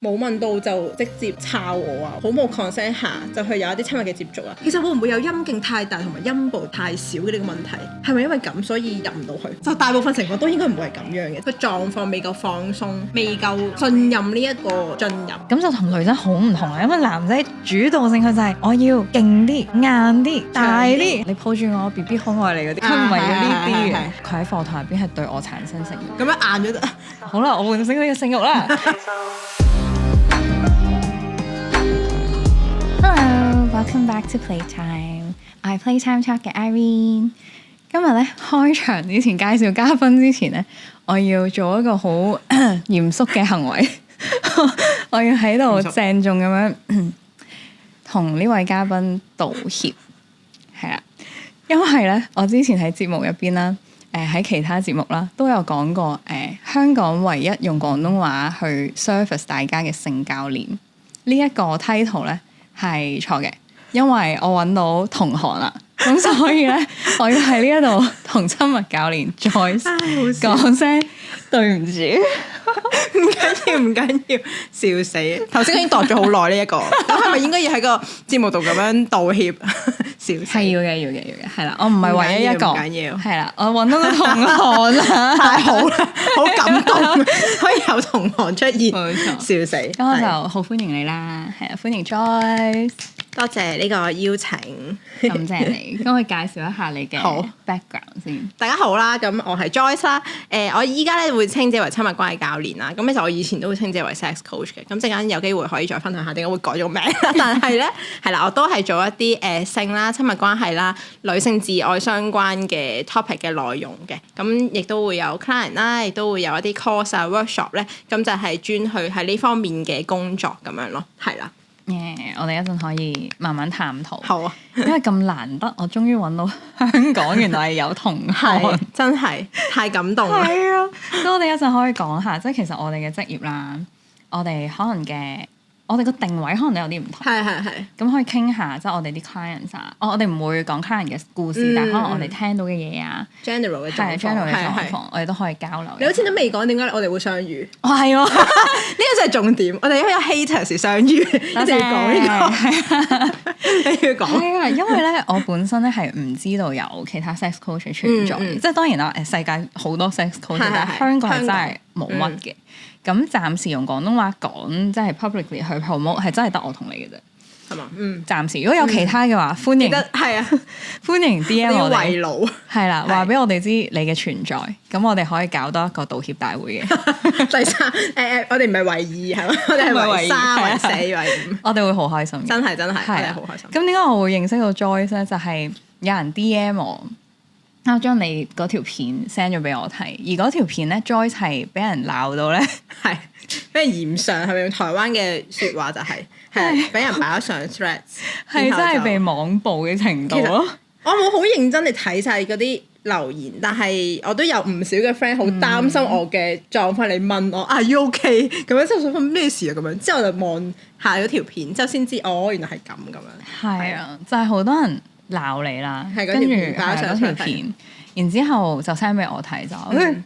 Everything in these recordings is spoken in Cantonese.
冇問到就直接抄我啊，好冇 consent 下就去有一啲親密嘅接觸啊。其實會唔會有陰莖太大同埋陰部太少嘅呢個問題？係咪因為咁所以入唔到去？就大部分情況都應該唔會係咁樣嘅，個狀況未夠放鬆，未夠信任呢一個進入。咁就同女仔好唔同啊，因為男仔主導性佢就係我要勁啲、硬啲、大啲，你抱住我 BB 好愛你嗰啲，佢唔係要呢啲嘅。佢喺課堂入邊係對我產生性慾。咁樣硬咗得。好啦，我喚醒呢個性慾啦。Hello, welcome back to Playtime. I Playtime Talk 嘅 Irene。今日咧開場之前介紹嘉賓之前咧，我要做一個好嚴肅嘅行為，我要喺度鄭重咁樣同呢位嘉賓道歉，係啊，因為咧我之前喺節目入邊啦，喺其他節目啦都有講過，香港唯一用廣東話去 service 大家嘅性教練呢一個 title 咧係錯嘅，因為我揾到同行啦。咁所以咧，我要喺呢一度同親密教練再講聲對唔住，唔緊要，笑死！頭先已經度咗好耐呢一個，咁係咪應該要喺個節目度咁樣道歉？笑死！係要嘅，係啦，我唔係唯一一個，唔緊要，係啦，我揾到個同行啦，太好啦，好感動，可以有同行出現，冇錯，笑死！咁我就好歡迎你啦，係啊，歡迎 Joyce。多謝呢個邀請，感謝你。咁我介紹一下你嘅 background 先。大家好啦，咁我係 Joyce 啦。我依家咧會稱自己為親密關係教練啦。咁其實我以前都會稱自己為 sex coach 嘅。咁陣間有機會可以再分享下點解會改咗名。但係咧係啦，我都係做一啲性啦、親密關係啦、女性自愛相關嘅 topic 嘅內容嘅。咁亦都會有 client 啦，亦都會有一啲 course 啊、workshop 咧。咁就係專去喺呢方面嘅工作咁樣咯。係啦。我哋一陣可以慢慢探討。好啊，因為咁難得，我終於揾到香港原來係有同行，真係太感動啦。係啊，咁我哋一陣可以講下，即係其實我哋嘅職業啦，我哋可能嘅。我哋個定位可能都有啲唔同，係，咁可以傾下，即係我哋啲 clients 啊，我哋唔會講 client 嘅故事，但係可能我哋聽到嘅嘢啊 ，general 嘅狀況，我哋都可以交流。你好似都未講點解我哋會相遇？係喎，呢個就係重點。我哋因為有 haters 相遇，一定要講呢個，你要講。係啊，因為咧，我本身咧係唔知道有其他 sex coach 存在，即係當然啦，世界好多 sex coach，但係香港係真係冇乜嘅。咁暫時用廣東話講，即係 publicly 去 promote，係真係得我同你嘅啫，係嘛？暫時如果有其他嘅話，歡迎係啊，歡迎 DM 我哋，圍爐係啦，話俾我哋知你嘅存在，咁我哋可以搞多一個道歉大會嘅。第三我哋唔係為二係嘛？我哋係為三、為四、為五，我哋會好開心，真係，我哋好開心。咁點解我會認識到 Joyce 咧？就係有人 DM 我。我將你嗰條片 send 咗俾我睇，而嗰條片咧 Joyce 係俾人鬧到咧，係俾人嫌上，係咪用台灣嘅説話就係俾人擺咗上 threads，係真係被網暴嘅程度咯。我冇好認真地睇晒嗰啲留言，但係我都有唔少嘅 friend 好擔心我嘅狀況嚟問我Are you OK？ 咁樣之後想問咩事啊？咁樣之後就望下嗰條片，之後先知原來係咁樣。係啊，就係好多人鬧你啦，跟住嗰條片，然之後就 send 俾我睇就，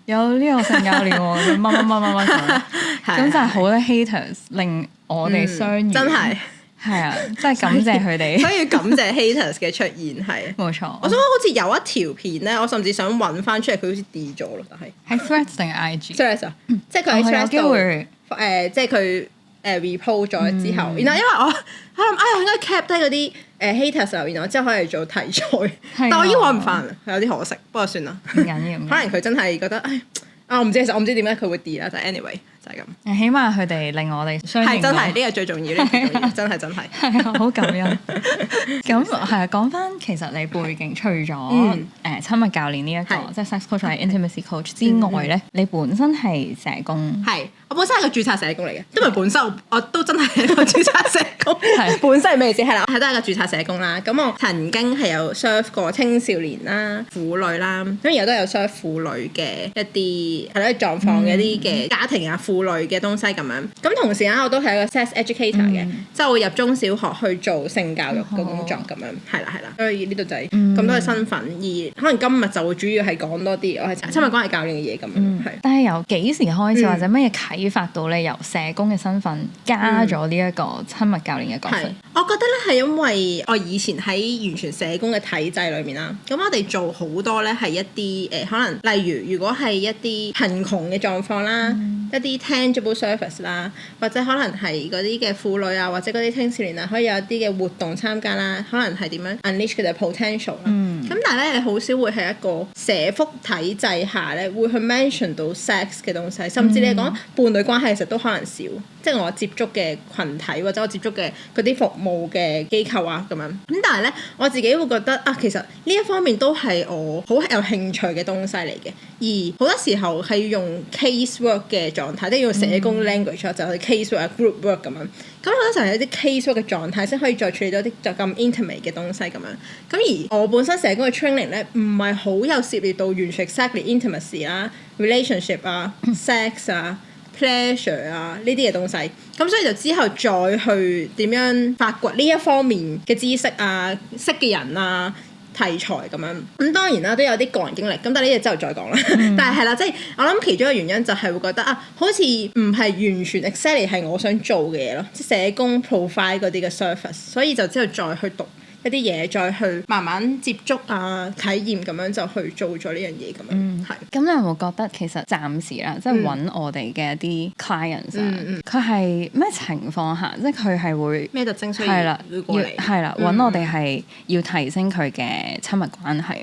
有呢個性教練喎，乜咁就係好多 haters 令我哋相遇，真係啊，真係感謝佢哋，所以感謝 haters 嘅出現係冇錯。我想講好似有一條片咧，我甚至想揾翻出嚟，佢好似 delete 咗咯，但係係 Threads 定係 IG？Threads 啊，即係佢喺 Threads 度即係佢repost 咗之後，然後因為我諗我應該 cap 低嗰啲haters 留言，然後之後可以做題材，但我已經揾唔翻啦，有啲可惜。不過算啦，唔緊要。可能佢真係覺得我唔知，其實我唔知點解佢會 delete 啦，但係 anyway 就係咁。起碼佢哋令我哋相認，係真係呢個最重要，呢個最重要，真係係啊，好感恩。咁係啊，講翻其實你背景，除咗親密教練呢一個，即係 sex coach 係 intimacy coach 之外咧，你本身係社工。係，我本身係個註冊社工嚟嘅，因為本身我都真係一個註冊社工。本身係咩意思？係啦，我係都係個註冊社工啦。咁我曾經係有 serve 過青少年啦、婦女啦，咁而家都有 serve 婦女嘅一啲係咯狀況嘅一啲嘅家庭啊、輔婦女嘅東西咁樣。咁同時間我都係一個 sex educator 嘅，即係會入中小學去做性教育嘅工作咁樣。係啦。所以呢度就係咁多嘅身份，而可能今日就會主要係講多啲我係親密關係教練嘅嘢咁樣。係。但係由幾時開始或者乜嘢啟發到你由社工嘅身份加咗呢一個親密教練嘅角色？我覺得咧係因為我以前喺完全社工嘅體制裏面啦，咁我哋做好多咧係一啲可能例如果係一啲貧窮嘅狀況啦，一啲 tangible service 啦，或者可能係嗰啲嘅婦女啊，或者嗰啲青少年啊，可以有一啲嘅活動參加啦，可能係點樣 unleash 佢哋 potential 啦。咁但係咧，你好少會係一個社福體制下咧，會去 mention 到 sex 嘅東西，甚至你講伴侶關係其實都可能少，即係我接觸嘅群體或者我接觸嘅嗰啲服務嘅機構啊咁樣。咁但係咧，我自己會覺得啊，其實呢一方面都係我好有興趣嘅東西嚟嘅，而好多時候係要用 case work 嘅狀態，即係用社工 language 就係 case work、group work 咁樣。咁好多時候有啲 case work 嘅狀態先可以再處理到啲就咁 intimate 嘅東西咁樣。咁而我本身社工嘅 training 咧，唔係好有涉獵到完全 exactly intimacy 啦、relationship 啊、sex 啊、pleasure 啊呢啲嘅東西。咁所以就之後再去點樣發掘呢一方面嘅知識啊、識嘅人啊、題材咁樣。咁當然啦，都有啲個人經歷，咁但係呢嘢之後再講啦。但係係啦，即係我諗其中一個原因就係會覺得啊，好似唔係完全 exactly 係我想做嘅嘢咯，即係社工 provide 嗰啲嘅 service， 所以就之後再去讀一啲嘢，再去慢慢接觸啊、體驗咁樣就去做咗呢樣嘢咁樣。係。咁你有冇覺得其實暫時啦，即係揾我哋嘅一啲 clients 啊，佢係咩情況下，即係佢係會咩特徵需要係啦，會過嚟？係啦，揾我哋係要提升佢嘅親密關係。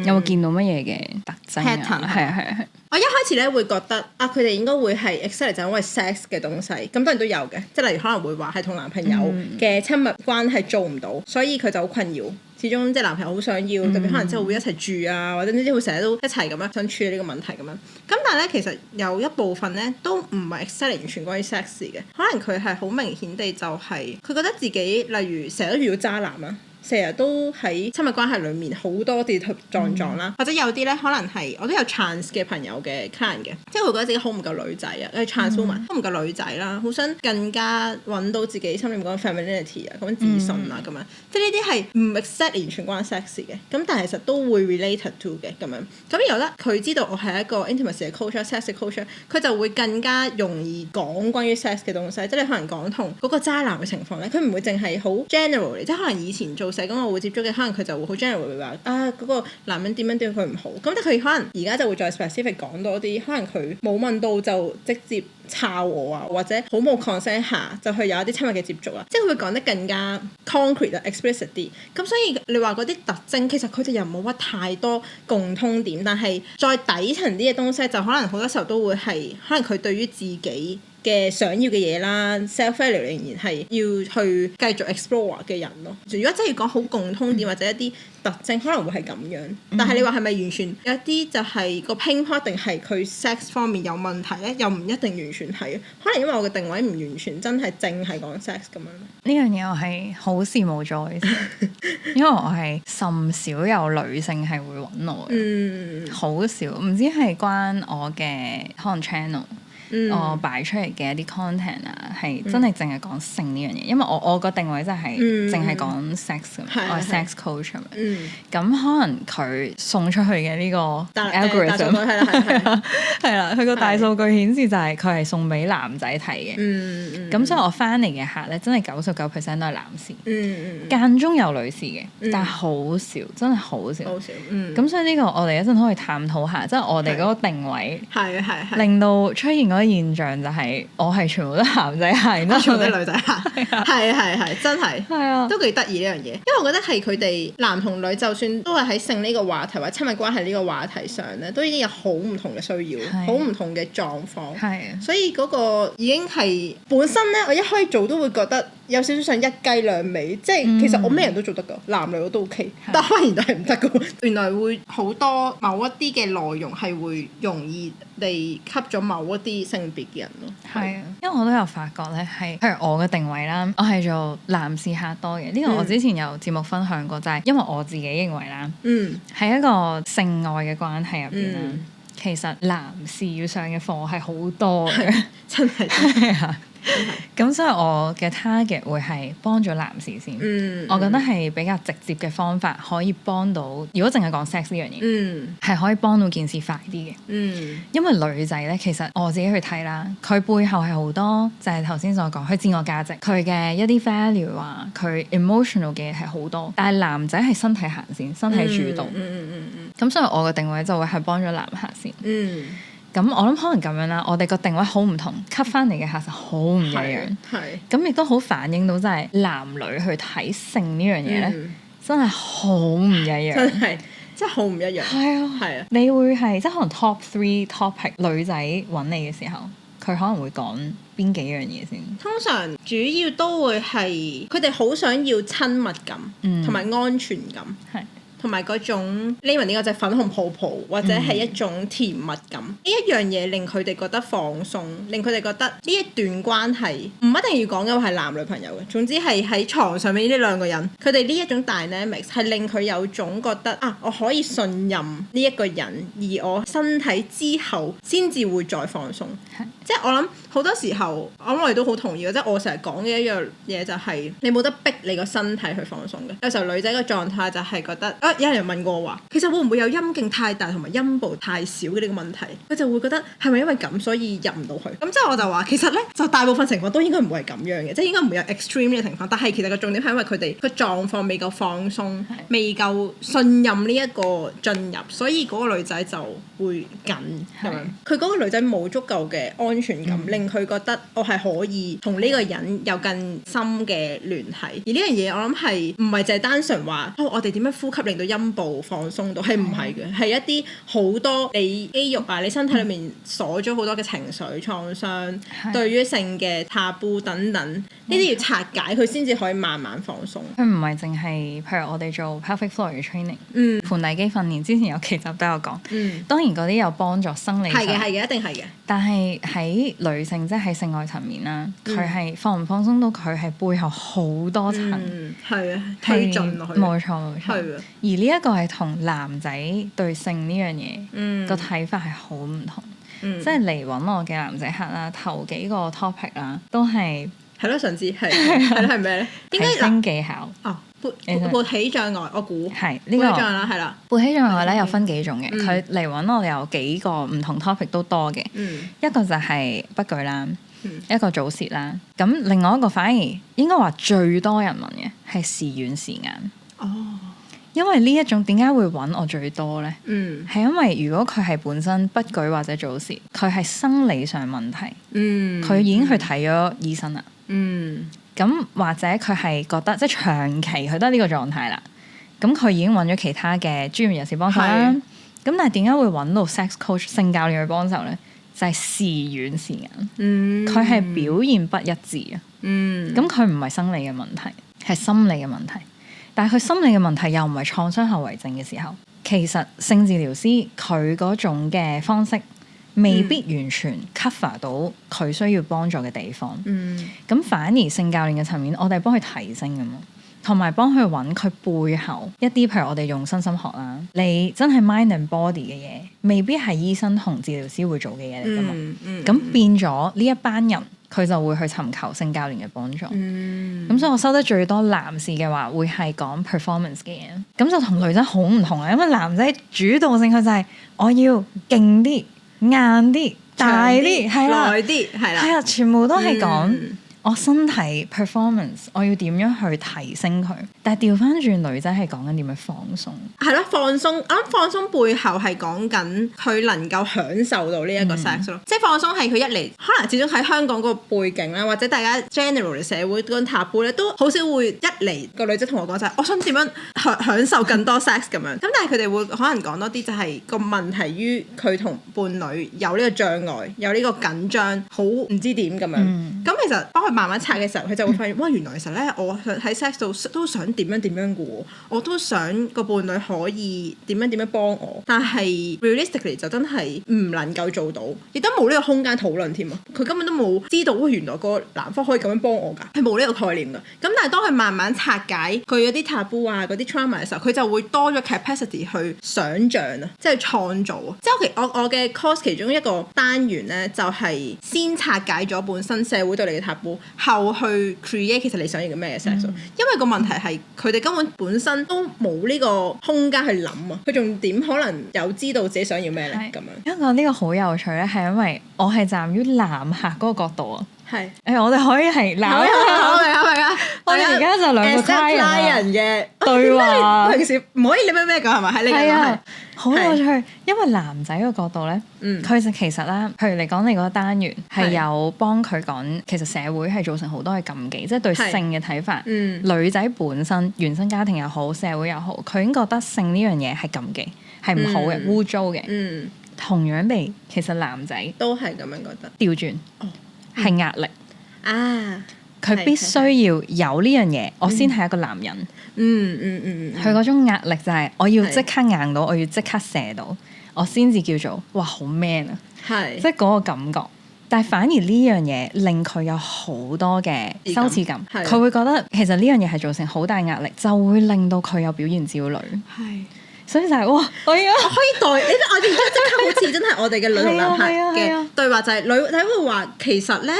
有冇見到乜嘢嘅特徵啊？ pattern 係。我一開始咧會覺得啊，佢哋應該會係 exactly 就因為 sex 嘅東西，咁當然都有嘅，即係例如可能會話係同男朋友嘅親密關係做唔到，所以佢就好困擾。始終即係男朋友好想要，特別可能之後會一齊住啊，或者呢啲會成日都一齊咁樣想處理呢個問題咁樣。咁但係咧，其實有一部分咧都唔係 exactly 完全關於 sex 嘅，可能佢係好明顯地就係佢覺得自己例如成日都遇到渣男啊。成日都喺親密關係裡面好多跌跌撞撞啦，或者有啲咧可能係我都有 trans 嘅朋友嘅 client 嘅，即係會覺得自己好唔夠女仔啊，因為 trans woman 好唔夠女仔啦，好想更加揾到自己心裏面嗰個 femininity 啊，咁樣自信啊咁樣，即係呢啲係唔 exactly 完全關 sex 嘅，咁但係其實都會 related to 嘅咁樣。咁有得佢知道我係一個 intimacy 嘅 culture、sex 嘅 culture，佢就會更加容易講關於 sex 嘅東西，即係你可能講同嗰個渣男嘅情況咧，佢唔會淨係好 general 即係可能以前做社工我會接觸嘅，可能佢就會好 general 會話啊嗰個男人點樣對佢唔好，咁但係佢可能而家就會再 specific 講多啲，可能佢冇問到就直接抄我啊，或者好冇 consent 下就去有一啲親密嘅接觸啊，即係佢會講得更加 concrete 啊 explicit 啲，咁所以你話嗰啲特徵其實佢哋又冇乜太多共通點，但係再底層啲嘅東西就可能好多時候都會係可能佢對於自己嘅想要嘅嘢啦 self value 仍然係要去繼續 explore 嘅人咯。如果真係要講好共通點或者一啲特徵，可能會係咁樣。但係你話係咪完全有啲就係個 pain point 定係佢 sex 方面有問題咧？又唔一定完全係，可能因為我嘅定位唔完全真係淨係講 sex 咁樣。呢樣嘢我係好羨慕咗，因為我係甚少有女性係會揾我嘅，好少，唔知係關我嘅可能 channel。我擺出嚟嘅一啲 content 啊，係真係淨係講性呢樣嘢，因為我個定位真係淨係講 sex 咁，我係 sex coach 咁樣。咁可能佢送出去嘅呢個 algorithm 係啦，佢個大數據顯示就係佢係送俾男仔睇嘅。咁所以我翻嚟嘅客咧，真係99% 都係男士，間中有女士嘅，但係好少，真係好少。咁所以呢個我哋一陣可以探討下，即係我哋嗰個定位令到出現嗰個現象就係我係全部都男仔客，然之後全部都女仔客，係真係，係啊，都幾得意呢樣嘢。因為我覺得係佢哋男同女，就算都係喺性呢個話題或者親密關係呢個話題上咧，都已經有好唔同嘅需要，好唔同嘅狀況。係，所以嗰個已經係本身咧，我一開始做都會覺得有少少像一雞兩味，即係其實我咩人都做得㗎，男女我都 OK，但係發現都係唔得㗎。原來會好多某一啲嘅內容係會容易地吸咗某一啲性別嘅人咯。係啊，因為我都有發覺咧，係譬如我嘅定位啦，我係做男士客多嘅。呢個我之前有節目分享過，就係因為我自己認為啦，喺一個性愛嘅關係入邊啦，其實男士要上嘅課係好多嘅，真係係啊。咁所以我嘅 target 會係幫咗男士先，我覺得係比較直接嘅方法，可以幫到。如果淨係講 sex 呢樣嘢，係可以幫到件事快啲嘅。因為女仔咧，其實我自己去睇啦，佢背後係好多，就係頭先所講，佢自我價值，佢嘅一啲 value 啊，佢 emotional 嘅嘢係好多。但係男仔係身體行先，身體主導。咁所以我嘅定位就會係幫咗男客先。咁我諗可能咁樣啦，我哋個定位好唔同，吸翻嚟嘅客實好唔一樣。咁亦都好反映到，真係男女去睇性呢樣嘢咧，真係好唔一樣。真係好唔一樣。係啊，你會係即係可能 top 3 topic 女仔揾你嘅時候，佢可能會講邊幾樣嘢先？通常主要都會係佢哋好想要親密感，同埋安全感。同埋嗰種呢個就係粉紅泡泡，或者係一種甜蜜感，呢一樣嘢令佢哋覺得放鬆，令佢哋覺得呢一段關係唔一定要講嘅話係男女朋友嘅，總之係喺床上面呢兩個人，佢哋呢一種 dynamics 係令佢有種覺得啊，我可以信任呢一個人，而我身體之後先至會再放鬆。即係我諗好多時候，我諗我哋都好同意嘅，即係我成日講嘅一樣嘢就係你冇得逼你個身體去放鬆嘅。有時候女仔個狀態就係覺得有人問過我話，其實會唔會有陰莖太大同埋陰部太少嘅呢個問題？佢就會覺得係咪因為咁所以入唔到去？咁之後我就話其實咧，就大部分情況都應該唔會係咁樣嘅，即係應該唔會有 extreme 嘅情況。但係其實個重點係因為佢哋個狀況未夠放鬆，未夠信任呢一個進入，所以嗰個女仔就會緊咁樣。佢嗰個女仔冇足夠嘅安全感，令佢覺得我係可以同呢個人有更深嘅聯繫。而呢樣嘢我諗係唔係就係單純話我哋點樣呼吸令到陰部放鬆到，係唔係嘅？係一啲好多你肌肉啊，你身體裏面鎖咗好多嘅情緒創傷，對於性嘅 taboo 等等，呢啲要拆解佢先至可以慢慢放鬆。佢唔係淨係譬如我哋做 pelvic floor 嘅 training，盆底肌訓練之前有幾集都有講，當然嗰啲有幫助生理上，係嘅，一定係嘅。但係喺女性即係喺性愛層面啦，佢係放唔放鬆到佢係背後好多層，係啊，推進落去，冇錯。而呢一個係同男仔對性呢樣嘢個睇法係好唔同。即係嚟揾我嘅男仔客啦，頭幾個 topic 啦，都係咯，想知係咩咧？提升技巧。勃起障礙，我估係呢個勃起障礙啦，係啦。勃起障礙咧有分幾種嘅，佢嚟揾我哋有幾個唔同 topic 都多嘅。一個就係不舉啦，一個早泄啦。咁另外一個反而應該話最多人問嘅係時軟時硬。因為呢一種點解會揾我最多呢？係因為如果佢係本身不舉或者早泄，佢係生理上問題，佢已經去睇咗醫生啦。咁或者佢係覺得即係長期佢得呢個狀態啦，咁佢已經揾咗其他嘅專業人士幫手啦。咁但係點解會揾到 sex coach 性教練去幫手呢？就係時軟時硬，佢係表現不一致啊。咁佢唔係生理嘅問題，係心理嘅問題。但係佢心理嘅問題又唔係創傷後遺症嘅時候，其實性治療師佢嗰種嘅方式未必完全 cover 到佢需要幫助嘅地方。咁反而性教練嘅層面，我哋幫佢提升㗎嘛，同埋幫佢揾佢背後一啲，譬如我哋用身心學啦，你真係 mind and body 嘅嘢，未必係醫生同治療師會做嘅嘢嚟㗎嘛。咁變咗呢一班人，佢就會去尋求性教練嘅幫助。咁所以我收得最多男士嘅話，會係講 performance 嘅嘢，咁就同女仔好唔同啊。因為男仔主導性佢就係我要勁啲、硬啲、大啲、耐啲，係啦，全部都係講我身體 performance， 我要點樣去提升佢。但係調翻轉女仔係講緊點樣放鬆，係咯，放鬆。我諗放鬆背後係講緊佢能夠享受到呢一個 sex 咯。即係放鬆係佢一嚟，可能始終喺香港個背景啦，或者大家 general 社會嗰種 taboo 咧，都好少會一嚟個女仔同我講就係我想點樣享受更多 sex 咁樣。咁但係佢哋會可能講多啲就係個問題於佢同伴侶有呢個障礙，有呢個緊張，好唔知點咁樣。咁其實幫佢慢慢拆嘅時候，佢就會發現哇，原來其實咧，我喺 sex 度都想點樣點樣嘅喎，我都想個伴侶可以點樣點樣幫我，但係 realistically 就真係唔能夠做到，亦都冇呢個空間討論添啊！佢根本都冇知道，哇，原來個男方可以咁樣幫我㗎，係冇呢個概念㗎。咁但係當佢慢慢拆解佢嗰啲 taboo 啊、嗰啲 trauma 嘅時候，佢就會多咗 capacity 去想像啊，即係創造啊。即係我嘅 course 其中一個單元咧，就係先拆解咗本身社會對你嘅 taboo，後去 create 其實你想要嘅咩 sex。因為個問題係佢哋根本本身都冇呢個空間去諗啊，佢仲點可能有知道自己想要咩咧？咁樣。因為呢個好有趣咧，係因為我係站於男客嗰個角度啊。係我哋可以係男客，我哋而家就兩個 client 嘅對話。平時唔可以你咩㗎係咪？喺呢個係好有趣，因為男仔個角度咧，佢就其實啦，譬如你講你嗰個單元係有幫佢講，其實社會係造成好多嘅禁忌，即係對性嘅睇法。女仔本身原生家庭又好，社會又好，佢已經覺得性呢樣嘢係禁忌，係唔好嘅、污糟嘅。同樣地，其實男仔都係咁樣覺得。調轉係壓力啊！佢必須要有呢樣嘢，我先係一個男人。佢嗰種壓力就係我要即刻硬到，我要即刻射到，我先至叫做哇好 man 啊！即係嗰個感覺。但係反而呢樣嘢令佢有好多嘅羞恥感，佢會覺得其實呢樣嘢係造成好大壓力，就會令到佢有表現焦慮。所以就係哇，我可以代，我哋而家即刻好似真係我哋嘅女同男客嘅對話，就係女仔會話其實咧。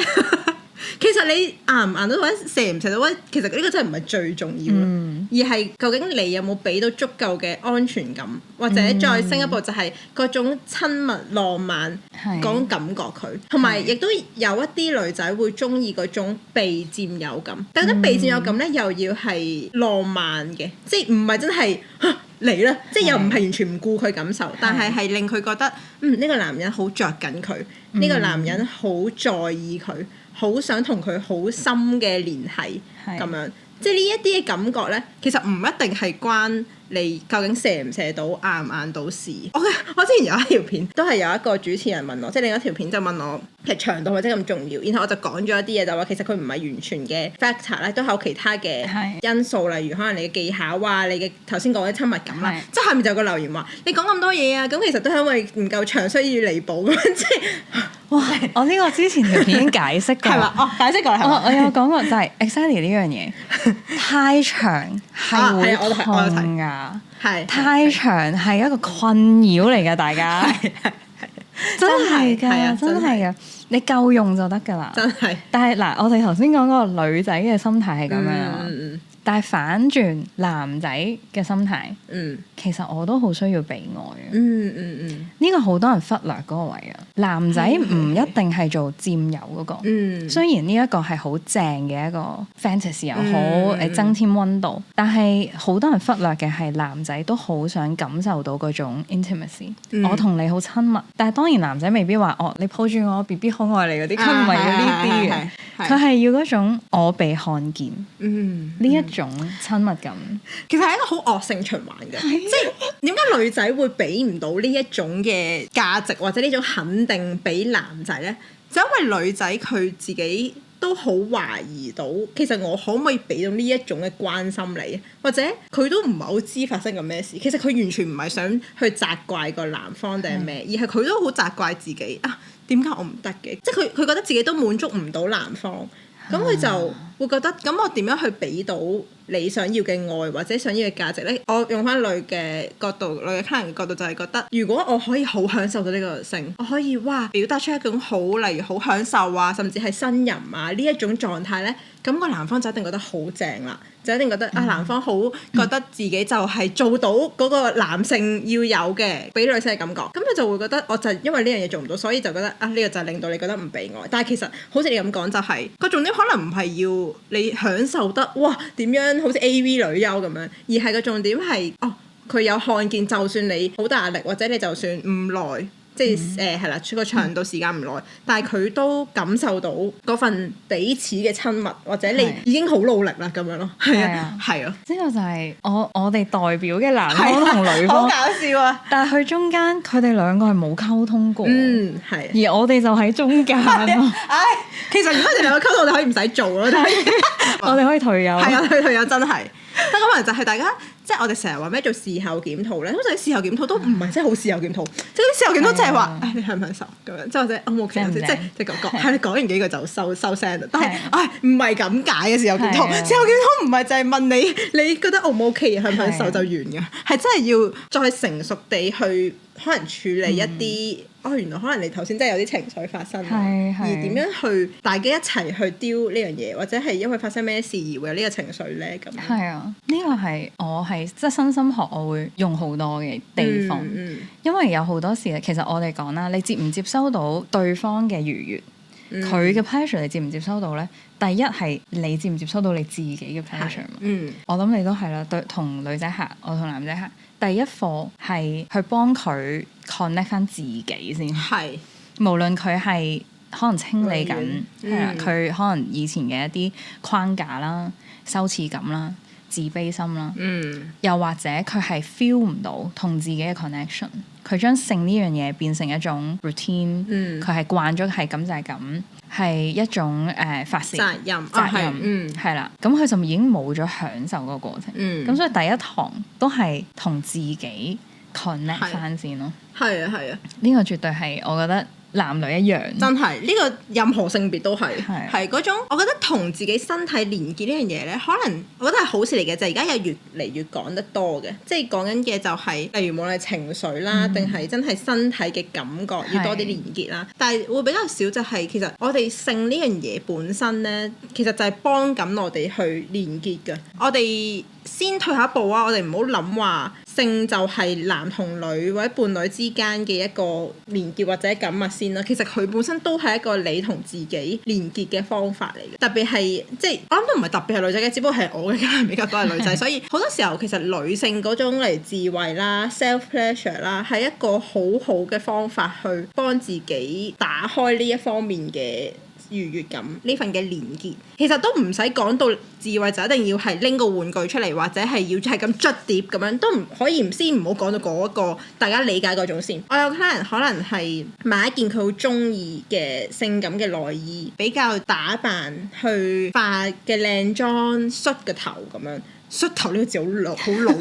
其實你硬唔硬到或者射唔射到咧，其實呢個真係唔係最重要咯，而係究竟你有冇俾到足夠嘅安全感，或者再升一步就係嗰種親密浪漫嗰種感覺佢，同埋亦都有一啲女仔會中意嗰種被佔有感，但係被佔有感咧又要係浪漫嘅，即係唔係真係嚟啦，即係又唔係完全唔顧佢感受，但係係令佢覺得呢個男人好着緊佢，呢個男人好在意佢。好想同佢好深嘅聯繫咁樣，即係呢一啲嘅感覺咧，其實唔一定係關你究竟射唔射到、硬唔硬到事。我之前有一條片都係有一個主持人問我，即係另一條片就問我其實長度或者咁重要，然後我就講咗一啲嘢，就話其實佢唔係完全嘅 factor 咧，都有其他嘅因素，例如可能你嘅技巧啊，你嘅頭先講嘅親密感啦。即係下面就有個留言話：你講咁多嘢啊，咁其實都係因為唔夠長，需要彌補咁樣。即係哇！我呢個之前條片已經解釋過，係嘛？解釋過係嘛？我有講過就係 exactly 呢樣嘢太長係會痛㗎，太長係一個困擾嚟㗎，大家真係㗎，真係㗎，你夠用就得㗎啦，真係。但係嗱，我哋頭先講嗰個女仔嘅心態係咁樣啊。但係反轉男仔嘅心態，其實我都好需要被愛嘅。呢個好多人忽略嗰個位啊。男仔唔一定係做佔有嗰個，雖然呢一個係好正嘅一個 fantasy 又好，增添溫度。但係好多人忽略嘅係男仔都好想感受到嗰種 intimacy。我同你好親密，但係當然男仔未必話你抱住我 BB 好愛你嗰啲，佢唔係要呢啲嘅。佢係要嗰種我被看見，呢一種親密感，其實係一個好惡性循環嘅。即係點解女仔會俾唔到呢一種嘅價值或者呢種肯定俾男仔咧？就因為女仔佢自己都好懷疑到，其實我可唔可以俾到呢一種嘅關心你，或者佢都唔係好知發生緊咩事。其實佢完全唔係想去責怪個男方定係咩，而係佢都好責怪自己啊。點解我唔得嘅？即係佢覺得自己都滿足唔到男方，咁佢就會覺得咁我點樣去俾到你想要嘅愛或者想要嘅價值咧？我用翻女嘅角度，女嘅客人嘅角度就係覺得，如果我可以好享受到呢個性，我可以表達出一種好，例如好享受啊，甚至係呻吟啊呢一種狀態咧，咁個男方就一定覺得好正啦。就一定覺得男方好覺得自己就係做到嗰個男性要有嘅俾女性嘅感覺，咁佢就會覺得我就因為呢樣嘢做唔到，所以就覺得呢個就係令到你覺得唔被愛。但係其實好似你咁講，就係個重點可能唔係要你享受得哇點樣好似 AV 女優咁樣，而係個重點係佢有看見，就算你好大壓力或者你就算唔來，即係係啦，個長度時間唔耐，但係佢都感受到嗰份彼此嘅親密，或者你已經好努力啦咁樣咯。係啊，係啊，呢個就係我哋代表嘅男方同女方，好搞笑啊！但係佢中間佢哋兩個係冇溝通過，係。而我哋就喺中間咯。其實如果你兩個溝通，我哋可以唔使做咯，但係我哋可以退休。係啊，退休真係。但可能就係大家，即係我哋成日話咩做事後檢討咧，好似事後檢討都唔係真係好事後檢討，即係啲事後檢討就係話，你享唔享受咁樣，即係或者 O 唔 OK 即係講係你講完幾句就收聲，但係唔係咁解嘅事後檢討，事後檢討唔係就係問你覺得 O 唔 OK 享唔享受就完嘅，係真係要再成熟地去可能處理一啲。原來可能你頭先真係有啲情緒發生，而點樣去大家一齊去 deal 呢樣嘢，或者係因為發生咩事而會有呢個情緒咧？咁係啊，呢個係我係即係身心學我會用好多嘅地方，因為有好多時其實我哋講啦，你接唔接收到對方嘅愉悅，佢嘅 pleasure 你接唔接收到咧？第一係你接唔接收到你自己嘅 pleasure？我諗你都係啦，對，同女仔客，我同男仔客。第一課係去幫佢 connect 翻自己先，係無論佢係可能清理緊，係啦，佢可能以前嘅一啲框架啦、羞恥感啦、自卑心啦，又或者佢係 feel 唔到同自己嘅 connection， 佢將性呢樣嘢變成一種 routine，佢係慣咗係咁就係咁。係一種發泄責任，係啦，咁佢就已經冇咗享受嗰個過程，咁所以第一堂都係同自己 connect 翻先咯。係啊，係啊，呢個絕對係我覺得男女一樣，真係呢個任何性別都係嗰種，我覺得同自己身體連結呢樣嘢咧，可能我覺得係好事嚟嘅，就係而家有越嚟越講得多嘅，即係講緊嘅就係例如無論係情緒啦，定係真係身體嘅感覺要多啲連結啦，但係會比較少就係其實我哋性呢樣嘢本身咧，其實就係幫緊我哋去連結嘅。我哋先退下一步啊！我哋唔好諗話性就係男同女或者伴侶之間嘅一個連結或者緊密先啦。其實佢本身都係一個你同自己連結嘅方法嚟嘅。特別係即係我諗都唔係特別係女仔嘅，只不過係我嘅家人比較多係女仔，所以好多時候其實女性嗰種嚟自慰啦、self pleasure 啦，係一個好好嘅方法去幫自己打開呢一方面嘅愉悅感，呢份嘅連結，其實都唔使講到自慰就一定要係拎個玩具出嚟，或者係要係咁捽碟咁樣，都唔可以先唔好講到嗰個大家理解嗰種先。我有客人可能係買一件佢好中意嘅性感嘅內衣，比較打扮去化嘅靚妝，捽個頭咁樣。膝頭呢個字好老，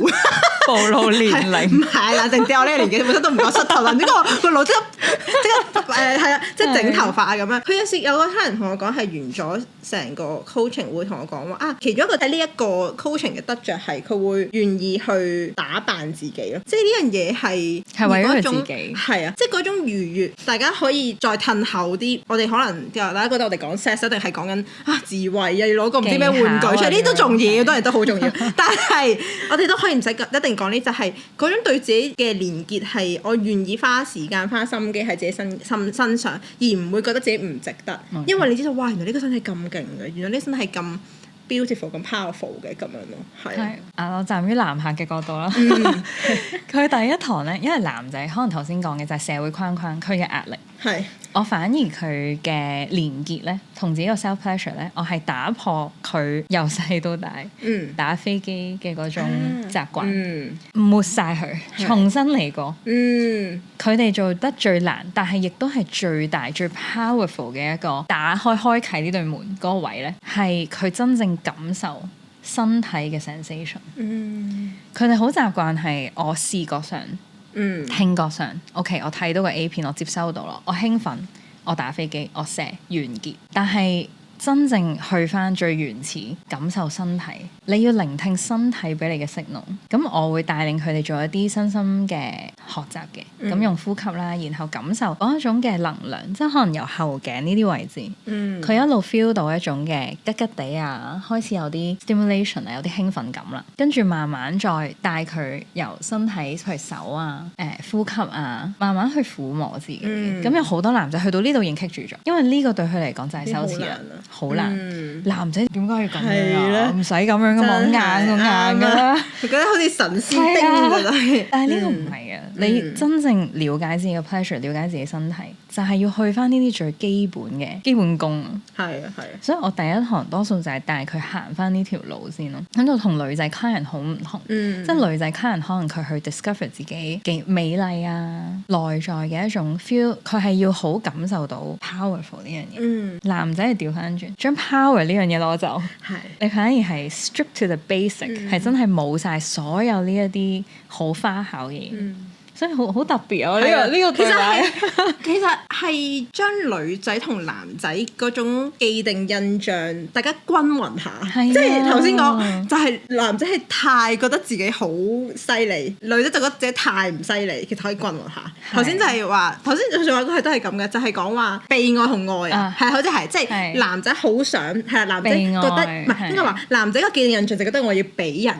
暴露年齡。唔係啦，定我呢個年紀本身都唔講膝頭啦。呢個腦即刻係啊，即係整頭髮啊咁樣。佢有時有個客人同我講係完咗成個 coaching 會同我講話啊，其中一個喺呢一個 coaching 嘅得着係佢會願意去打扮自己咯。即係呢樣嘢係為咗佢自己。係啊，即係嗰種愉悅，大家可以再褪後啲。我哋可能大家覺得我哋講 sex 一定係講緊自慰啊，要攞個唔知咩玩具出嚟，呢啲都重要，當然都好重要。但係我哋都可以唔使一定講呢，就係嗰種對自己嘅連結係我願意花時間花心機喺自己身上，而唔會覺得自己唔值得。因為你知道哇，原來呢個身體咁勁嘅，原來呢個身體咁 beautiful 咁 powerful 嘅咁樣咯。係我站於男客嘅角度啦，佢第一堂咧，因為男仔可能頭先講嘅就係社會框框，佢嘅壓力係。我反而佢嘅連結咧，同自己個 self pleasure 咧，我係打破佢由細到大打飛機嘅嗰種習慣，抹晒佢，重新嚟過。佢哋做得最難，但係亦都係最大最 powerful 嘅一個打開啟呢對門嗰個位咧，係佢真正感受身體嘅 sensation。佢哋好習慣係我視覺上。聽覺上 OK， 我睇到個 A 片，我接收到咯，我興奮，我打飛機，我射完結。但係真正去翻最原始感受身體，你要聆聽身體俾你嘅 signal。咁我會帶領佢哋做一啲身心嘅學習嘅，咁用呼吸啦，然後感受嗰一種嘅能量，即係可能由後頸呢啲位置，佢一路 feel 到一種嘅吉吉地啊，開始有啲 stimulation 啊，有啲興奮感啦，跟住慢慢再帶佢由身體去手啊，呼吸啊，慢慢去撫摸自己。咁有好多男仔去到呢度已經棘住咗，因為呢個對佢嚟講就係羞恥啦。好難。男仔點解要咁係樣咧啊？唔使咁樣噶嘛，硬就硬噶啦。佢覺得好似神仙丁㗎都係。但係呢個唔係啊，你真正了解自己嘅 pleasure，了解自己身體，就係要去翻呢啲最基本嘅基本功。係啊係啊。所以我第一堂多數就係帶佢行翻呢條路先咯。咁就同女仔 client 好唔同，即係女仔 client 可能佢去 discover 自己嘅美麗啊、內在嘅一種 feel， 佢係要好感受到 powerful 呢樣嘢。男仔係調翻轉，將 power 呢樣嘢攞走，你反而係 strip to the basic，係真係冇晒所有呢一啲好花巧嘅嘢。所以好特別啊！呢個其實係將女仔同男仔嗰種既定印象，大家均勻下。即係頭先講，就係男仔係太覺得自己好犀利，女仔就覺得自己太唔犀利，其實可以均勻下。頭先就係話，頭先仲話嗰係都係咁嘅，就係講話被愛同愛啊，係好似係即係男仔好想係男仔覺得唔係應該話男仔個既定印象就覺得我要俾人，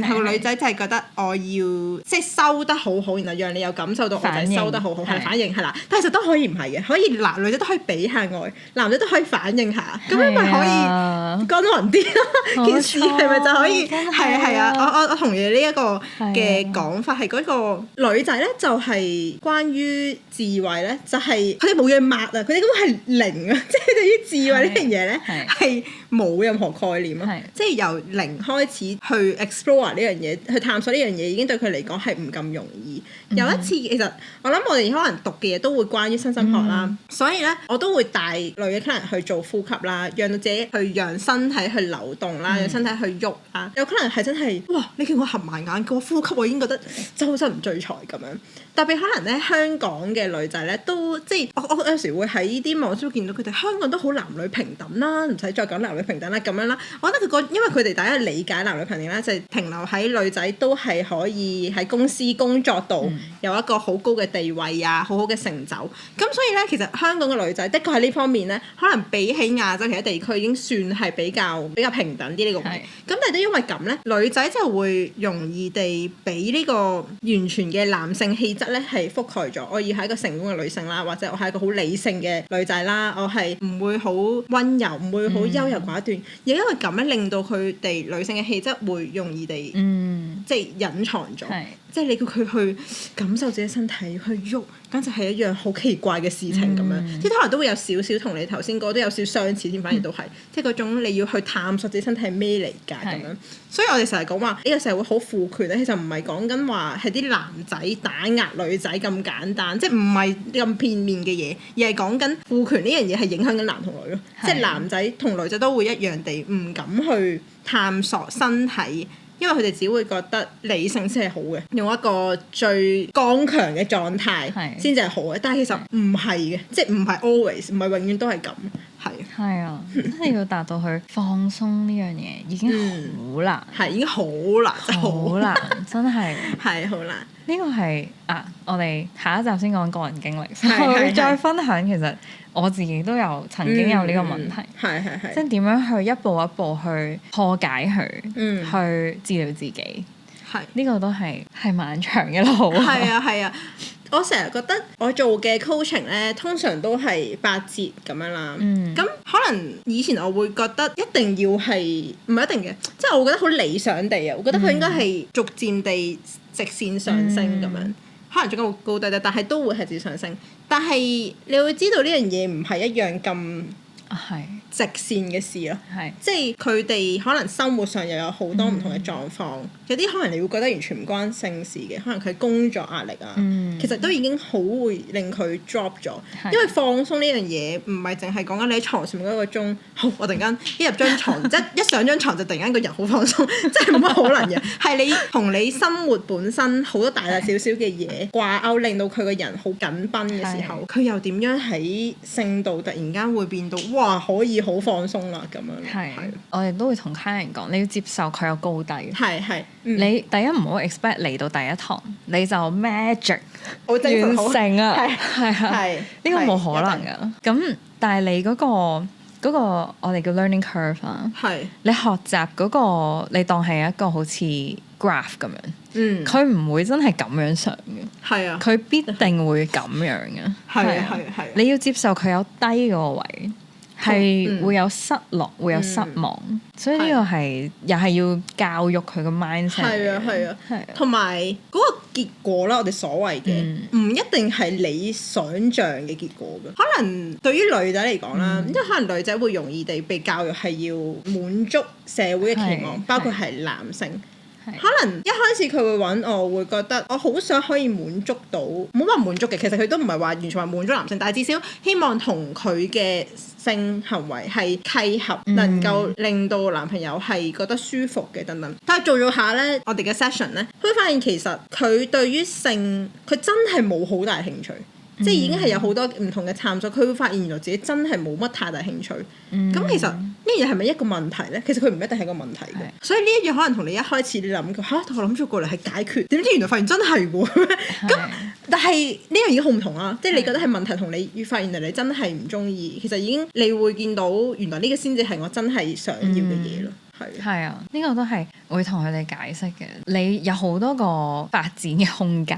然後女仔就係覺得我要即係收得好好，然後讓你有感受到我就係收得好好，係反應係啦。但係其實都可以唔係嘅，可以女仔都可以俾下愛，男仔都可以反應下，咁樣咪可以均勻啲咯。件事係咪就可以係啊？我同意呢一個嘅講法係嗰個女仔咧，就係關於智慧咧，就係佢哋冇嘢抹啊，佢哋根本係零啊，即係對於智慧呢樣嘢咧係冇任何概念啊，即係由零開始去 explore 呢樣嘢，去探索呢樣嘢，已經對佢嚟講係唔咁容易。有一次其實我諗我哋可能讀嘅嘢都會關於身心學啦，所以咧我都會帶女嘅 client 去做呼吸啦，讓到自己去讓身體去流動啦，讓身體去喐啦。有可能係真係哇！你叫我合埋眼，叫我呼吸，我已經覺得周身唔聚財咁樣。特別可能咧香港嘅女仔咧都即係我有時會喺呢啲網上見到佢哋香港都好男女平等啦，唔使再講男女平等啦咁樣啦。我覺得因為佢哋大家理解男女平等啦，就係停留喺女仔都係可以喺公司工作度有一個好高嘅地位啊，好好嘅成就。咁所以咧，其實香港嘅女仔的確喺呢方面咧，可能比起亞洲其他地區已經算係比較平等啲呢個位。咁但係都因為咁咧，女仔就會容易地俾呢個完全嘅男性氣質咧係覆蓋咗。我要係一個成功嘅女性啦，或者我係一個好理性嘅女仔啦，我係唔會好溫柔，唔會好優柔寡斷。而因為咁咧，令到佢哋女性嘅氣質會容易地即係隱藏咗。即係你叫佢去感受自己身體去喐，簡直係一樣好奇怪嘅事情咁樣。即係可能都會有少少同你頭先講都有少少相似添，反而都係即係嗰種你要去探索自己身體係咩嚟㗎咁樣。所以我哋成日講話呢個社會好父權咧，其實唔係講緊話係啲男仔打壓女仔咁簡單，即係唔係咁片面嘅嘢，而係講緊父權呢樣嘢係影響緊男同女咯。即係男仔同女仔都會一樣地唔敢去探索身體。因為佢哋只會覺得理性先係好嘅，用一個最剛強嘅狀態先至係好嘅。但係其實唔係嘅，即係唔係 always，唔係永遠都係咁。係啊，真係要達到去放鬆呢樣嘢已經好難，已經好難，好難，真係係好難。呢個係我哋下一集先講個人經歷，我會再分享。其實我自己都有曾經有呢個問題，即係點樣去一步一步去破解佢，去治療自己。呢個都係漫長嘅路。係啊。我成日覺得我做嘅 coaching 咧，通常都係8節咁樣啦。咁可能以前我會覺得一定要係唔係一定嘅，即係我覺得好理想地啊。我覺得佢應該係逐漸地直線上升咁樣，可能仲有高低低，但係都會係直線上升。但係你會知道呢樣嘢唔係一樣咁直線嘅事咯。即係佢哋可能生活上又有好多唔同嘅狀況，有啲可能你會覺得完全唔關性事嘅，可能佢工作壓力啊，其實都已經好會令佢 drop 咗。因為放鬆呢樣嘢唔係淨係講緊你喺床上面嗰個鐘，好我突然間一入張床，即係一上張床就突然間個人好放鬆，即係冇乜可能嘅。係你同你生活本身好多大大小小嘅嘢掛鈎，令到佢個人好緊繃嘅時候，佢又點樣喺性度突然間會變到哇可以好放鬆啦咁樣。我哋都會同客人講，你要接受佢有高低。你第一唔好 expect 嚟到第一堂你就 magic 完成啊，呢個冇可能噶。咁但係你嗰個我哋叫 learning curve 啦，你學習嗰個你當係一個好似 graph 咁樣，佢唔會真係咁樣上嘅，佢必定會咁樣嘅。你要接受佢有低嗰個位。係會有失落，會有失望，所以呢個係又係要教育佢個 mindset。係啊係啊，係啊，同埋嗰個結果啦，我哋所謂嘅唔一定係你想像嘅結果嘅。可能對於女仔嚟講啦，因為可能女仔會容易地被教育係要滿足社會嘅期望，包括係男性。可能一開始佢會揾我，會覺得我好想可以滿足到，冇話滿足嘅，其實佢都唔係話完全話滿足男性，但係至少希望同佢嘅性行為係契合，能夠令到男朋友係覺得舒服嘅等等。但係做下呢，我哋嘅 session 呢，佢會發現其實佢對於性佢真係冇好大興趣。即係已經係有好多唔同嘅探索，佢會發現原來自己真係冇乜太大興趣。咁其實呢樣嘢係咪一個問題咧？其實佢唔一定係個問題嘅。所以呢一樣可能同你一開始你諗嘅我諗住過嚟係解決，點知原來發現真係喎。咁但係呢樣已經好唔同啦。即係你覺得係問題，同你越發現你真係唔中意，其實已經你會見到原來呢個先至係我真係想要嘅嘢咯。係啊，呢個都係會同佢哋解釋嘅。你有好多個發展嘅空間，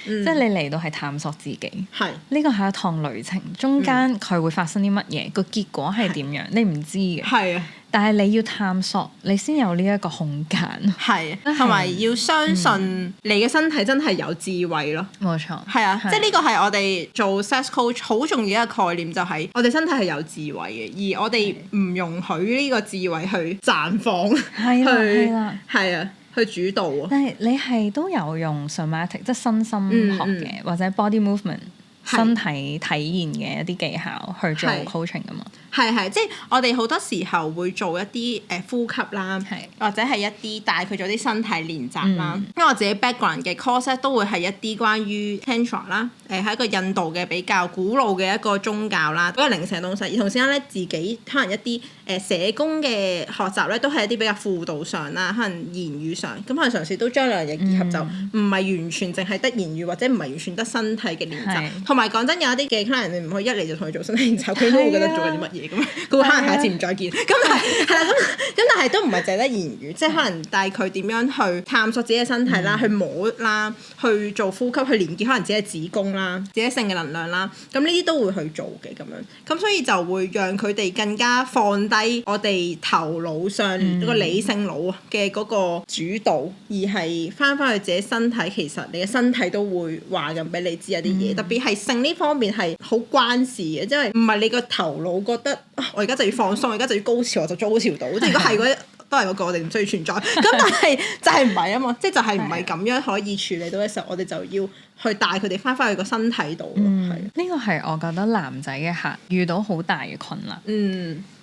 即係你嚟到係探索自己。係呢個係一趟旅程，中間佢會發生啲乜嘢，個結果係點樣，你唔知嘅。係啊。但係你要探索，你先有呢一個空間。係，同埋要相信你嘅身體真係有智慧咯。冇錯。係啊，即係呢個係我哋做 sex coach 好重要一個概念，就係我哋身體係有智慧嘅，而我哋唔容許呢個智慧去綻放。係啦，係啊，去主導啊。但係你係都有用 somatic， 即係身心學嘅，或者 body movement。身體體驗嘅一啲技巧去做 coaching 㗎嘛？係，即係我哋好多時候會做一啲呼吸啦，或者係一啲帶佢做啲身體練習啦。因為我自己 background 嘅 course 都會係一啲關於 Tantra 啦，係一個印度嘅比較古老嘅一個宗教啦，比較靈性嘅東西。而同時間咧，自己可能一啲社工嘅學習咧，都係一啲比較輔導上啦，可能言語上，咁可能嘗試都將兩樣嘢結合，就唔係完全淨係得言語，或者唔係完全得身體嘅練習。同埋講真，有一啲嘅 client 你唔可以一嚟就同佢做身體練習，佢都會覺得做緊啲乜嘢咁，佢會可能下一次唔再見。咁但係啦，咁但係都唔係淨係得言語，即係可能帶佢點樣去探索自己嘅身體啦，去摸啦，去做呼吸，去連結可能自己嘅子宮啦，自己性嘅能量啦。咁呢啲都會去做嘅咁樣。咁所以就會讓佢哋更加放低我哋頭腦上嗰個理性腦嘅嗰個主導，而係翻去自己身體。其實你嘅身體都會話咁俾你知一啲嘢，特別係性呢方面係好關事嘅，因為唔係你個頭腦覺得我而家就要放鬆，我而家就要高潮，我就高潮到。即係如果係嗰啲都係嗰個，我哋唔需要存在。咁但係就係唔係啊嘛，即係就係唔係咁樣可以處理到嘅時候，我哋就要去帶佢哋翻去個身體度。呢個係我覺得男仔嘅客遇到好大嘅困難。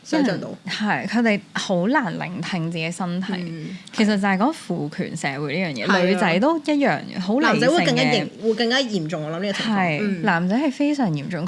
想像到係佢哋好難聆聽自己身體。其實就係講父權社會呢樣嘢，女仔都一樣嘅，好理性嘅。男仔會更加嚴重，我諗呢個情況。男仔係非常嚴重。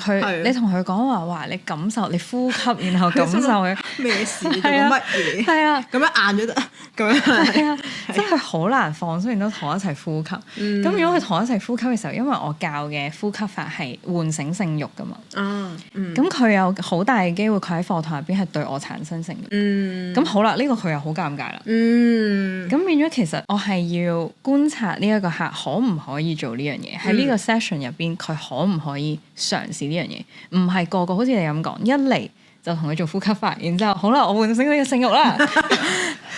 你同佢講話，哇！你感受，你呼吸，然後感受佢咩事，做乜嘢？係啊，咁樣硬咗得，咁樣係啊，即係佢好難放鬆，然後同我一齊呼吸。咁如果佢同我一齊呼吸嘅時候，因為我教嘅呼吸法係喚醒性慾㗎嘛。咁佢有好大嘅機會，佢喺課堂入邊係對我產生性慾。咁好啦，呢個佢又好尷尬啦。咁變咗其實我係要觀察呢一個客可唔可以做呢樣嘢，喺呢個 session 入邊佢可唔可以嘗試呢樣嘢？唔係個個好似你咁講，一嚟就同佢做呼吸法，然之後好啦，我喚醒呢個性慾啦。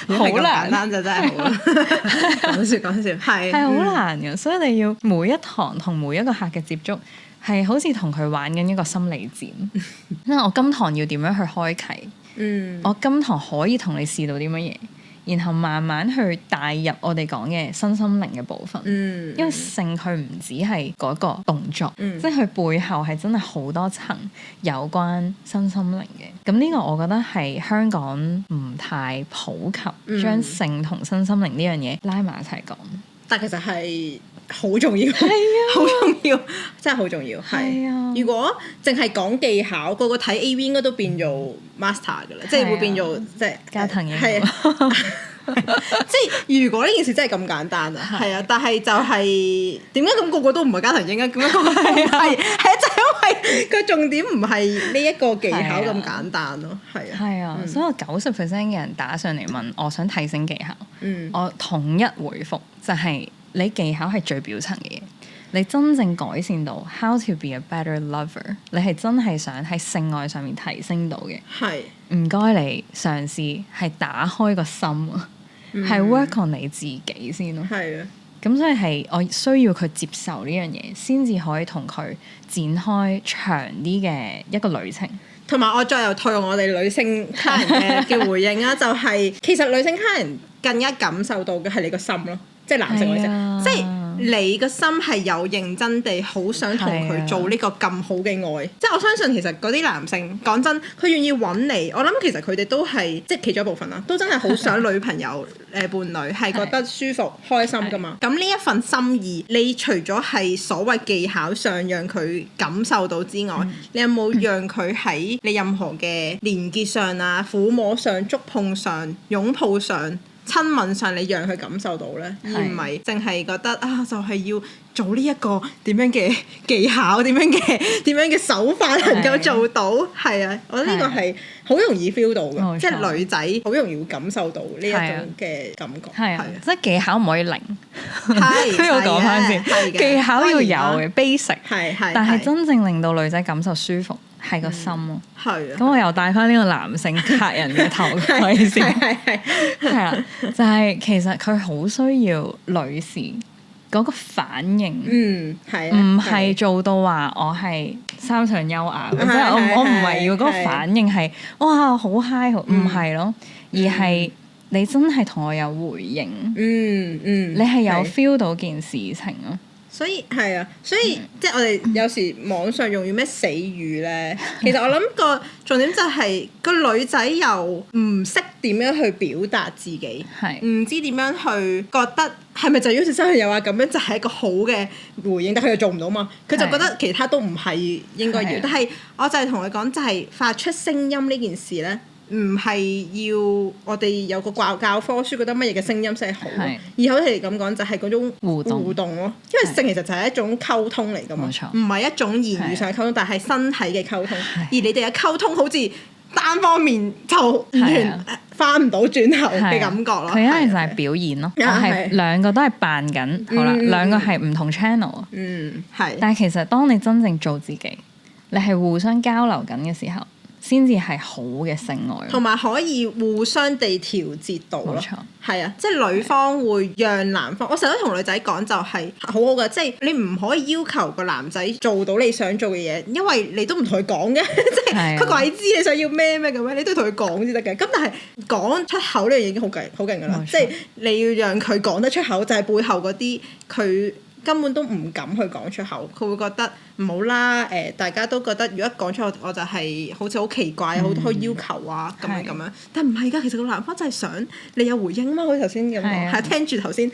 好難，簡單就真係好啦。講笑，係好難嘅，所以你要每一堂同每一個客嘅接觸。係好似同佢玩緊一個心理戰，因為我今堂要點樣去開啟，我今堂可以同你試到啲乜嘢，然後慢慢去帶入我哋講嘅身心靈嘅部分。因為性佢唔止係嗰個動作，即係佢背後係真係好多層有關身心靈嘅。咁呢個我覺得係香港唔太普及，將性同身心靈呢樣嘢拉埋一齊講。但其實係好重要，係啊，好重要，真係好重要。係啊，如果淨係講技巧，個個睇 AV 應該都變做 master 㗎啦，即係會變做即係家庭嘅。係啊，即係如果呢件事真係咁簡單啊，係啊，但係就係點解咁個個都唔係家庭應該咁樣講？係就係因為佢重點唔係呢一個技巧咁簡單咯。係啊，係啊，所以我90% 嘅人打上嚟問我想提升技巧，我統一回覆就係你技巧係最表層嘅嘢。你真正改善到 how to be a better lover， 你係真係想喺性愛上面提升到嘅，係唔該你嘗試係打開個心啊，係 work on 你自己先咯。係啊。咁所以係我需要佢接受呢樣嘢，先至可以同佢展開長啲嘅一個旅程。同埋我再又套用我哋女性客人嘅回應啦，就係其實女性客人更加感受到嘅係你個心咯，即係男性女性，即係你個心係有認真地好想同佢做呢個咁好嘅愛。即係我相信其實嗰啲男性講真，佢願意揾你，我諗其實佢哋都係即係其中一部分啦，都真係好想女朋友伴侶係覺得舒服開心噶嘛。咁呢一份心意，你除咗係所謂技巧上讓佢感受到之外，你有冇讓佢喺你任何嘅連結上啊、撫摸上、觸碰上、擁抱上、親吻上，你讓佢感受到咧，而唔係淨係覺得啊，就係要做呢一個點樣嘅技巧、點樣嘅手法能夠做到。係啊，我覺得呢個係好容易 feel 到嘅，即係女仔好容易會感受到呢一種嘅感覺。係啊，即係技巧唔可以零。係，都要講翻先，技巧要有嘅 basic， 但係真正令到女仔感受舒服係個心咯。係啊，咁我又戴翻呢個男性客人嘅頭盔先。係啦，就係其實佢好需要女士嗰個反應。係唔係做到話我係三上優雅，即係我唔係要嗰個反應係哇好 high 好，唔係咯，而係你真係同我有回應。你係有 feel 到件事情咯。所以係啊，所以即係我哋有時網上用咩死語咧，其實我諗個重點就係個女仔又唔識點樣去表達自己，唔知點樣去覺得係咪就好似真係有話咁樣就係一個好嘅回應，但佢又做唔到嘛，佢就覺得其他都唔係應該要。但係我就係同佢講，就係發出聲音呢件事咧。唔係要我哋有個教科書覺得乜嘢嘅聲音先係好，而好似嚟咁講就係嗰種互動咯。因為性其實就係一種溝通嚟㗎嘛，唔係一種言語上嘅溝通，但係身體嘅溝通。而你哋嘅溝通好似單方面就完全翻唔到轉頭嘅感覺咯。佢一係就係表演咯，我係兩個都係扮緊，好啦，兩個係唔同 channel。但係其實當你真正做自己，你係互相交流緊嘅時候，先至係好嘅性愛，同埋可以互相地調節到咯。冇錯，係啊，即係女方會讓男方。我成日都同女仔講就係好好嘅，即係你唔可以要求個男仔做到你想做嘅嘢，因為你都唔同佢講嘅，即係佢鬼知你想要咩咁樣，你都同佢講先得嘅。咁但係講出口呢樣嘢已經好勁㗎啦，即係你要讓佢講得出口，就係背後嗰啲佢根本都唔敢去講出口，佢會覺得唔好啦。大家都覺得如果講出口，我就係好似好奇怪，好多要求啊咁樣。但唔係㗎，其實個男方真係想你有回應嘛。好似頭先咁講，係聽住頭先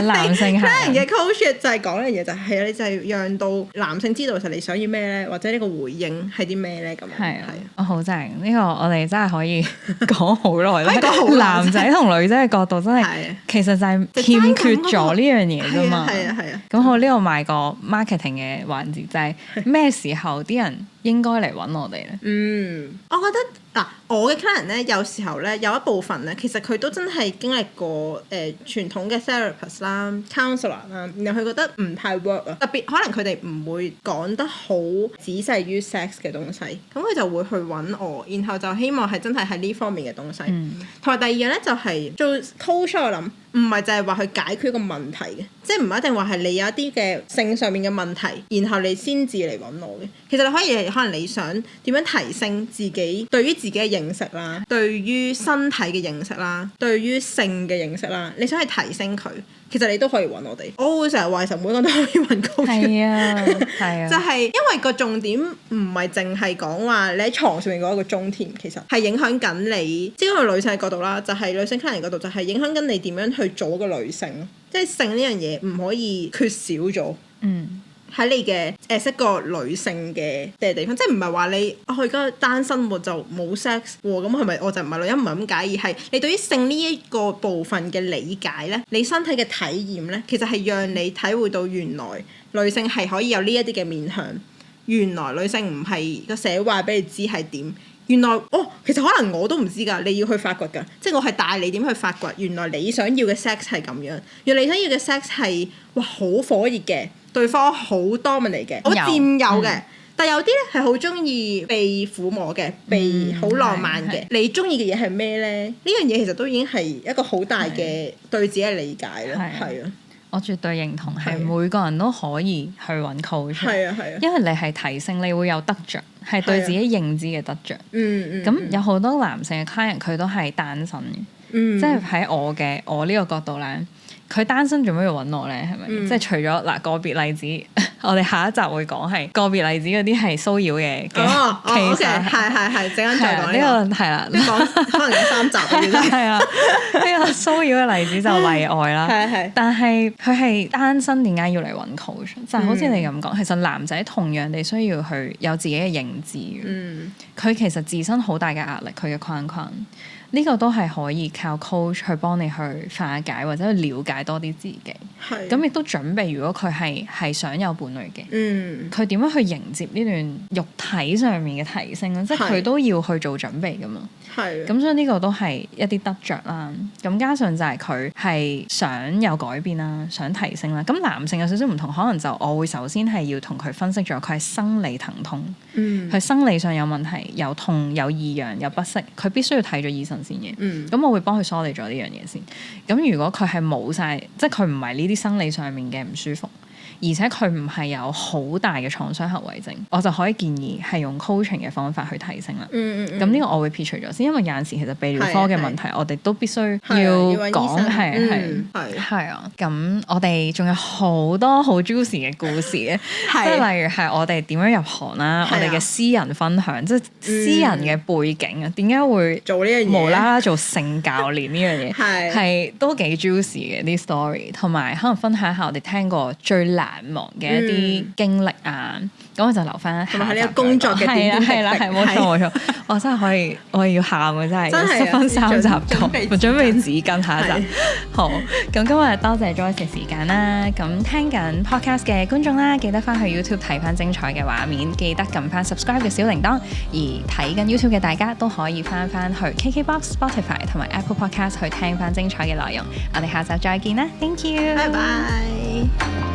男性客人嘅 coach 就係講呢樣嘢，就係你就係讓到男性知道其實你想要咩咧，或者呢個回應係啲咩咧咁樣。係啊，好正呢個，我哋真係可以講好耐啦。男仔同女仔嘅角度真係其實就係欠缺咗呢樣嘢啫嘛。係啊，咁我呢度賣個 marketing 嘅環節，就係咩時候啲人應該嚟揾我哋咧？我覺得嗱，我嘅 client 咧，有時候咧有一部分咧，其實佢都真係經歷過傳統嘅 therapist 啦、counselor 啦，然後佢覺得唔太 work 啊，特別可能佢哋唔會講得好仔細於 sex 嘅東西，咁佢就會去揾我，然後就希望係真係喺呢方面嘅東西。同埋第二樣咧就係做 coach， 我諗唔係就係話去解決一個問題嘅，即係唔一定話係你有一啲嘅性上面嘅問題，然後你先至嚟揾我嘅。其實你可以可能你想點樣提升自己對於自己嘅認識啦，對於身體嘅認識啦，對於性嘅認識啦，你想去提升佢，其實你都可以揾我哋。我會成日話其實每個人都可以揾高處。係啊，就係因為個重點唔係淨係講話你喺床上面嗰一個鐘添，其實係影響緊你，即係個女性嘅角度啦，就係女性 client 角度就係影響緊你點樣去做一個女性，即係性呢樣嘢唔可以缺少咗。喺你嘅一個女性嘅地方，即係唔係話你我而家單身就冇 sex 喎，咁係咪我就唔係女人唔係咁解？而係你對於性呢一個部分嘅理解咧，你身體嘅體驗咧，其實係讓你體會到原來女性係可以有呢一啲嘅面向，原來女性唔係個社會話俾你知係點。原來其實可能我都唔知㗎，你要去發掘㗎，即係我係帶你點去發掘。原來你想要嘅 sex 係咁樣，原來你想要嘅 sex 係哇好火熱嘅，對方好 dominate 嘅，好佔有嘅。但有啲咧係好中意被撫摸嘅，被好浪漫嘅。你中意嘅嘢係咩咧？呢樣嘢其實都已經係一個好大嘅對自己嘅理解啦。係啊，我絕對認同，係每個人都可以去揾 coach。係啊，因為你係提升，你會有得着，係對自己認知嘅得着。咁有好多男性嘅 client 佢都係單身嘅，即係喺我呢個角度咧。佢單身做咩要揾我咧？係咪？即係除咗嗱個別例子，我哋下一集會講係個別例子嗰啲係騷擾嘅 case。係，陣間再講呢個係啦，講可能有3集嘅啫。係啊，呢個騷擾嘅例子就例外啦。但係佢係單身，點解要嚟揾 coach？就係好似你咁講，其實男仔同樣地需要去有自己嘅認知。佢其實自身好大嘅壓力，佢嘅框框。呢個都係可以靠 coach 去幫你去化解或者去了解多啲自己，咁亦都準備如果佢係想有伴侶嘅，佢點樣去迎接呢段肉體上面嘅提升咧？即係佢都要去做準備噶嘛。咁所以呢個都係一啲得着啦。咁加上就係佢係想有改變啦，想提升啦。咁男性有少少唔同，可能就我會首先係要同佢分析咗佢係生理疼痛，佢生理上有問題，有痛有異樣有不適，佢必須要睇咗醫生先嘅。咁我會幫佢梳理咗呢樣嘢先。咁如果佢係冇晒，即係佢唔係呢啲生理上面嘅唔舒服，而且佢唔係有好大嘅創傷後遺症，我就可以建議係用 coaching 嘅方法去提升啦。咁呢個我會撇除咗先，因為有陣時其實泌尿科嘅問題，我哋都必須要講係啊。咁我哋仲有好多好 juicy 嘅故事嘅，即係例如係我哋點樣入行啦，我哋嘅私人分享，即係私人嘅背景啊，點解會做呢樣嘢，無啦啦做性教練呢樣嘢，係都幾 juicy 嘅啲 story， 同埋可能分享下我哋聽過最難忘嘅一啲經歷啊，咁我就留翻同埋喺呢個工作嘅點點滴滴。係冇錯，我真係可以，我要喊嘅真係，分3集講，準備紙巾下一集。好，咁今日多謝 Joyce 嘅時間啦。咁聽緊 podcast 嘅觀眾啦，記得翻去 YouTube 睇翻精彩嘅畫面，記得撳翻 subscribe 嘅小鈴鐺。而睇緊 YouTube 嘅大家都可以翻去 KKBox、Spotify 同埋 Apple Podcast 去聽翻精彩嘅內容。我哋下集再見啦，Thank you，拜拜。